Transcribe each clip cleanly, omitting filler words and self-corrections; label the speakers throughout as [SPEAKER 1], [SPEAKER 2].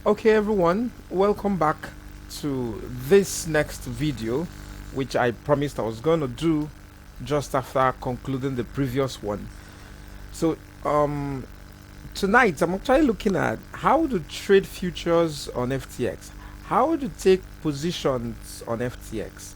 [SPEAKER 1] Okay, everyone, welcome back to this next video, which I promised I was going to do just after concluding the previous one. So, tonight I'm actually looking at how to trade futures on FTX, how to take positions on FTX,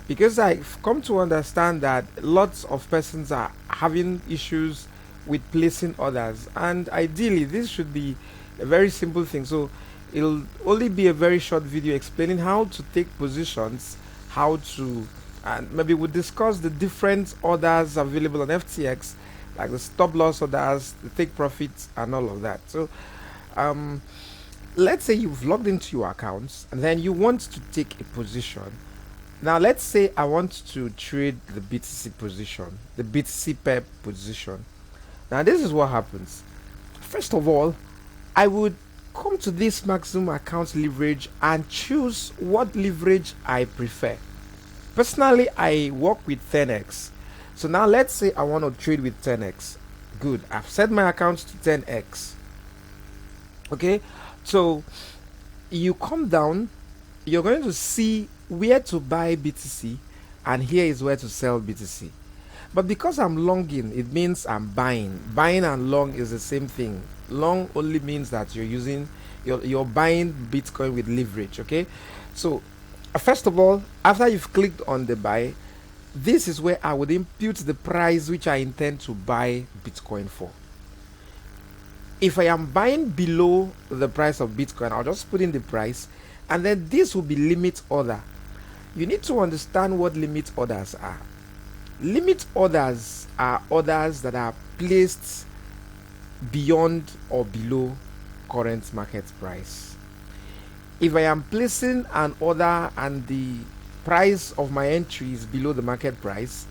[SPEAKER 1] because I've come to understand that lots of persons are having issues with placing orders, and ideally this should be a very simple thing. So it'll only be a very short video explaining how to take positions, how to, and maybe we'll discuss the different orders available on FTX, like the stop loss orders, the take profits, and all of that. So um let's say you've logged into your accounts and then you want to take a position. Now, let's say I want to trade the BTC position, the BTC pair position. Now, this is what happens. First of all, I would come to this maximum account leverage and choose what leverage I prefer. Personally, I work with 10x. So now let's say I want to trade with 10x. Good. I've set my account to 10x. Okay. So you come down, you're going to see where to buy BTC, and here is where to sell BTC. But because I'm longing, it means I'm buying. Buying and long is the same thing. Long only means that you're buying Bitcoin with leverage. Okay, so first of all, after you've clicked on the buy, this is where I would impute the price which I intend to buy Bitcoin for. If I am buying below the price of Bitcoin, I'll just put in the price, and then this will be limit order. You need to understand what limit orders are. Limit orders are orders that are placed beyond or below current market price. If I am placing an order and the price of my entry is below the market price,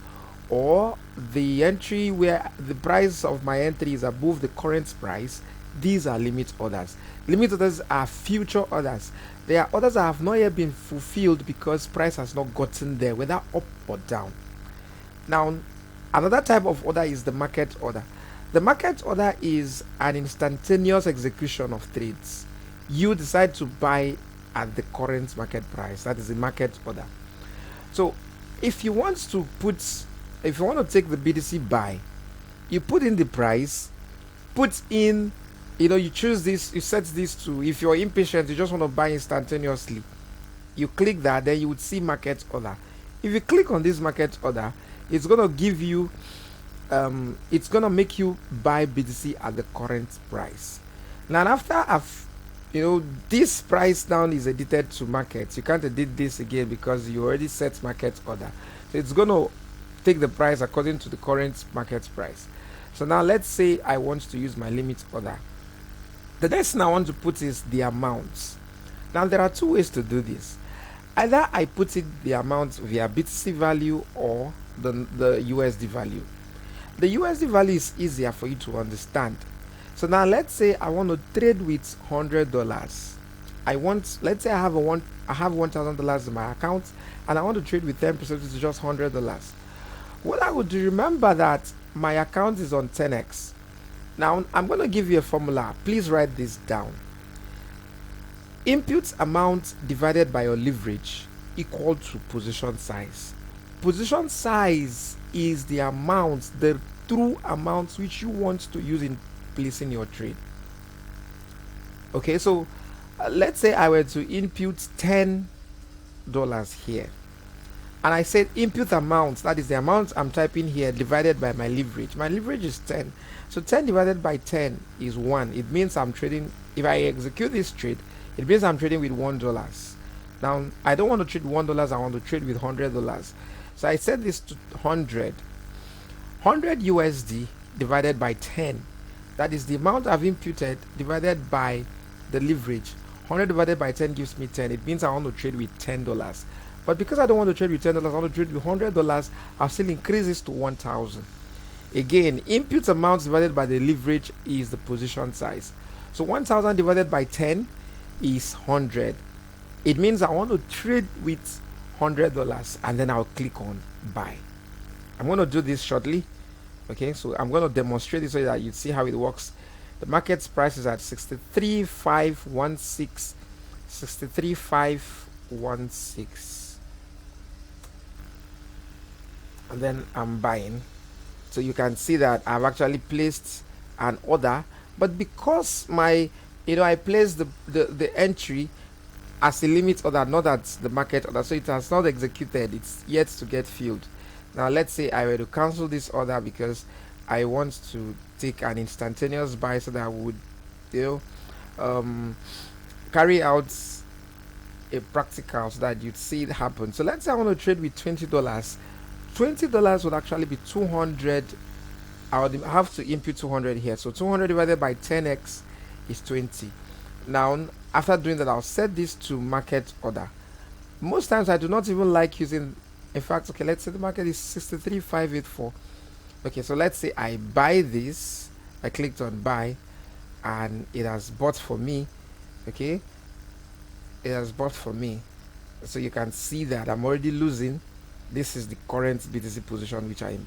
[SPEAKER 1] or the entry where the price of my entry is above the current price, these are limit orders. Limit orders are future orders. They are orders that have not yet been fulfilled because price has not gotten there, whether up or down. Now, another type of order is the market order. The market order is an instantaneous execution of trades. You decide to buy at the current market price. That is the market order. So if you want to take the BTC buy, you put in the price, put in, you choose this, you set this to, if you're impatient, you just want to buy instantaneously, you click that, then you would see market order. If you click on this market order, it's going to give you, it's going to make you buy BTC at the current price. Now, after this price down is edited to market, you can't edit this again because you already set market order. So it's going to take the price according to the current market price. So now let's say I want to use my limit order. The next thing I want to put is the amount. Now there are two ways to do this. Either I put it the amount via BTC value or the USD value. The USD value is easier for you to understand. So now let's say I want to trade with $100. Let's say I have $1,000 in my account and I want to trade with 10%, which is just $100. What I would do, remember that my account is on 10x. Now I'm going to give you a formula. Please write this down. Input amount divided by your leverage equal to position size. Position size is the amount, the true amount which you want to use in placing your trade. Okay, so let's say I were to input $10 here, and I said input amount, that is the amount I'm typing here, divided by my leverage. My leverage is 10, so 10 divided by 10 is 1. It means I'm trading, if I execute this trade, it means I'm trading with $1. Now I don't want to trade $1, I want to trade with $100. So I set this to 100 USD divided by 10. That is the amount I've imputed divided by the leverage. 100 divided by 10 gives me 10. It means I want to trade with $10. But because I don't want to trade with $10, I want to trade with $100, I'll still increase this to 1,000. Again, input amount divided by the leverage is the position size. So 1,000 divided by 10 is 100. It means I want to trade with $100, and then I'll click on buy. I'm going to do this shortly. Okay, so I'm going to demonstrate this so that you see how it works. The market's price is at 63,516. 63,516. And then I'm buying. So you can see that I've actually placed an order, but because my, I placed the entry as a limit order, not as the market order, so it has not executed, it's yet to get filled. Now let's say I were to cancel this order because I want to take an instantaneous buy so that I would, carry out a practical so that you'd see it happen. So let's say I want to trade with $20. $20 would actually be 200. I would have to input 200 here, so 200 divided by 10x is 20. Now after doing that, I'll set this to market order. Most times I do not even like using, in fact, okay, let's say the market is 63,584. Okay, so let's say I buy this, I clicked on buy and it has bought for me. Okay, it has bought for me, so you can see that I'm already losing. This is the current BTC position which I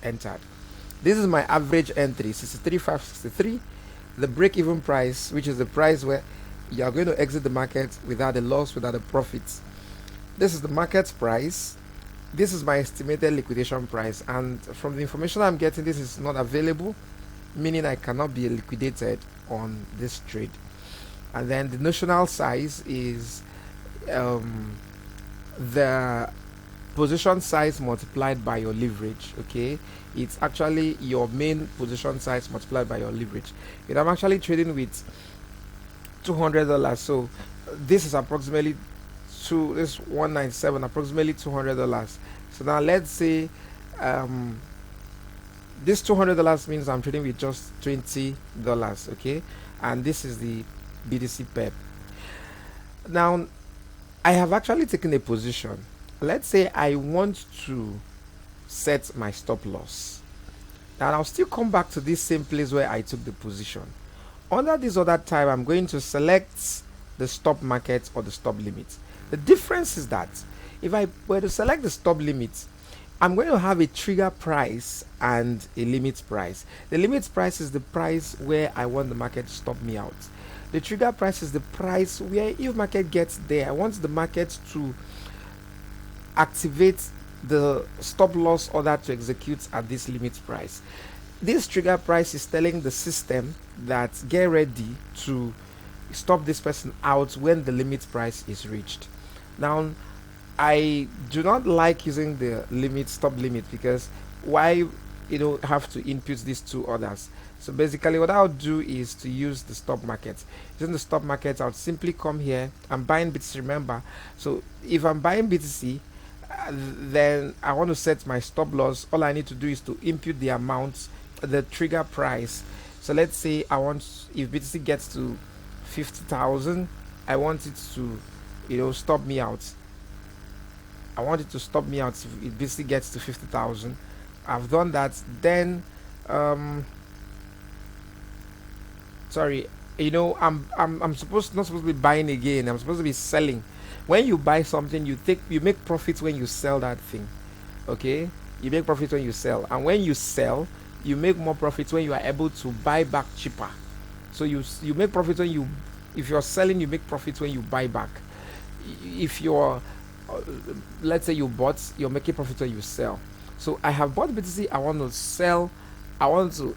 [SPEAKER 1] entered. This is my average entry, 63,563. The break-even price, which is the price where you are going to exit the market without a loss, without a profit. This is the market price. This is my estimated liquidation price, and from the information I'm getting, this is not available, meaning I cannot be liquidated on this trade. And then the notional size is the position size multiplied by your leverage. Okay, it's actually your main position size multiplied by your leverage. And I'm actually trading with $200, so this is approximately this 197, approximately $200. So now let's say this $200 means I'm trading with just $20. Okay, and this is the BTC PEP. Now I have actually taken a position. Let's say I want to set my stop loss. Now I'll still come back to this same place where I took the position. Under this other tab, I'm going to select the stop market or the stop limit. The difference is that if I were to select the stop limit, I'm going to have a trigger price and a limit price. The limit price is the price where I want the market to stop me out. The trigger price is the price where if market gets there, I want the market to activate the stop loss order to execute at this limit price. This trigger price is telling the system that get ready to stop this person out when the limit price is reached. Now I do not like using the stop limit, because why have to input these two orders. So basically what I'll do is to use the stop market. Using the stop market, I'll simply come here. I'm buying BTC, remember. So if I'm buying BTC, then I want to set my stop loss. All I need to do is to input the amount, the trigger price. So let's say I want, if BTC gets to 50,000, I want it to stop me out. I want it to stop me out if BTC gets to 50,000. I've done that. Then sorry, I'm not supposed to be buying again. I'm supposed to be selling. When you buy something, you make profits when you sell that thing. Okay, you make profits when you sell, and when you sell, you make more profits when you are able to buy back cheaper. So you make profits when if you're selling, you make profits when you buy back. If you're let's say you bought, you're making profits when you sell. So I have bought BTC, I want to sell, I want to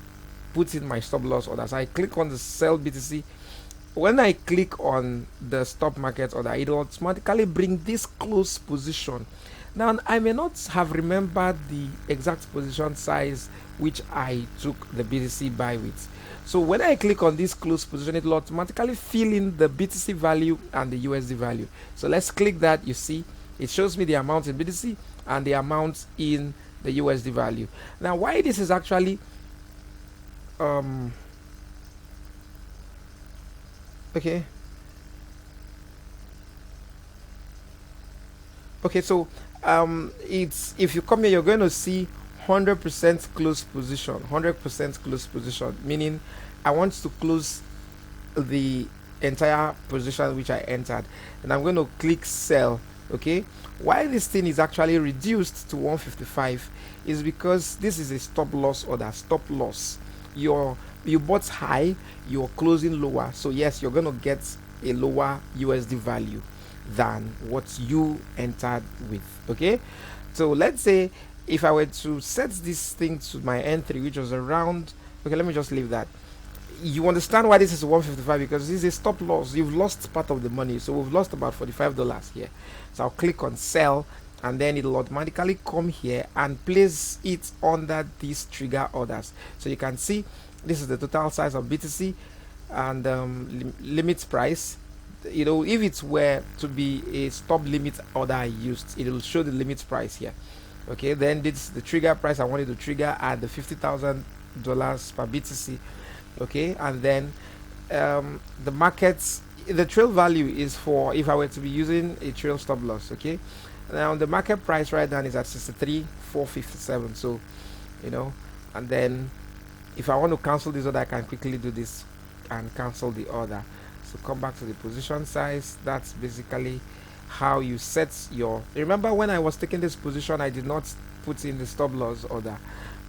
[SPEAKER 1] put in my stop loss order. So I click on the sell BTC. When I click on the stop market order, it will automatically bring this close position. Now I may not have remembered the exact position size which I took the BTC buy with. So when I click on this close position, it will automatically fill in the BTC value and the USD value. So let's click that. You see, it shows me the amount in BTC and the amount in the USD value. Now why this is actually okay, so it's, if you come here, you're going to see 100% close position, 100% close position, meaning I want to close the entire position which I entered, and I'm going to click sell. Okay, why this thing is actually reduced to 155 is because this is a stop loss order, stop loss. you bought high, you're closing lower, so yes, you're going to get a lower USD value than what you entered with. Okay, so let's say if I were to set this thing to my entry, which was around, okay, let me just leave that. You understand why this is 155, because this is a stop loss. You've lost part of the money, so we've lost about $45 here. So I'll click on sell, and then it'll automatically come here and place it under these trigger orders. So you can see this is the total size of BTC and limit price. You know, if it were to be a stop limit order I used, it will show the limit price here. Okay, then this is the trigger price I wanted to trigger at the $50,000 per BTC. Okay, and then the markets, the trail value is for if I were to be using a trail stop loss. Okay, now the market price right now is at 63,457. So, you know, and then if I want to cancel this order, I can quickly do this and cancel the order. So come back to the position size. That's basically how you set your, remember when I was taking this position, I did not put in the stop loss order.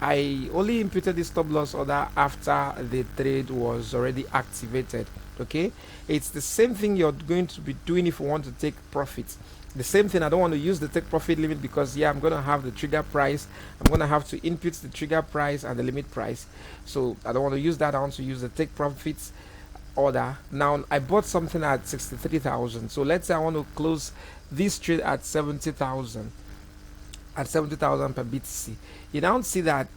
[SPEAKER 1] I only imputed the stop loss order after the trade was already activated. Okay, it's the same thing you're going to be doing if you want to take profits. The same thing, I don't want to use the take profit limit because I'm going to have the trigger price. I'm going to have to input the trigger price and the limit price, so I don't want to use that. I want to use the take profits order. Now I bought something at 63,000, so let's say I want to close this trade at 70,000, at 70,000 per BTC. You now see that,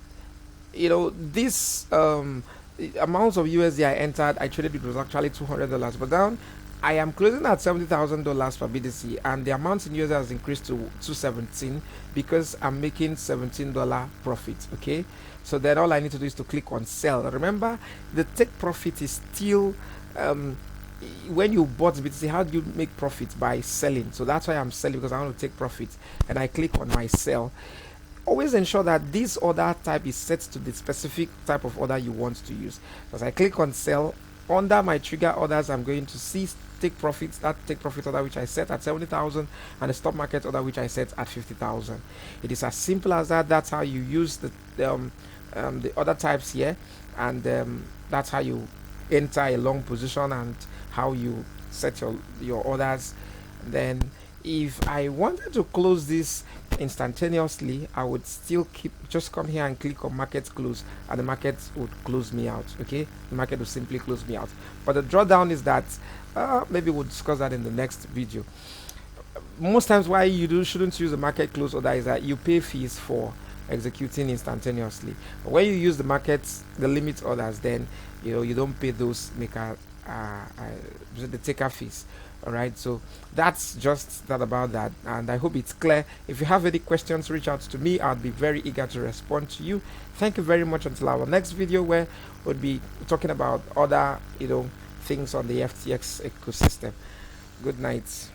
[SPEAKER 1] you know, this amounts of USD I entered, I traded, it was actually $200, but now I am closing at $70,000 per BTC, and the amount in USD has increased to 217 because I'm making $17 profit. Okay, so then all I need to do is to click on sell. Remember, the take profit is still when you bought BTC, how do you make profit? By selling. So that's why I'm selling, because I want to take profit, and I click on my sell. Always ensure that this order type is set to the specific type of order you want to use. As I click on sell, under my trigger orders, I'm going to see take profits, that take profit order which I set at 70,000, and the stop market order which I set at 50,000. It is as simple as that. That's how you use the other types here, and that's how you enter a long position and how you set your orders. Then if I wanted to close this instantaneously, I would still just come here and click on market close, and the market would close me out. Okay, the market will simply close me out. But the drawdown is that maybe we'll discuss that in the next video. Most times why you shouldn't use the market close order is that you pay fees for executing instantaneously. But when you use the limit orders, then you don't pay those the taker fees. All right, so that's just that about that, and I hope it's clear. If you have any questions, reach out to me. I'll be very eager to respond to you. Thank you very much. Until our next video, where we'll be talking about other things on the FTX ecosystem. Good night.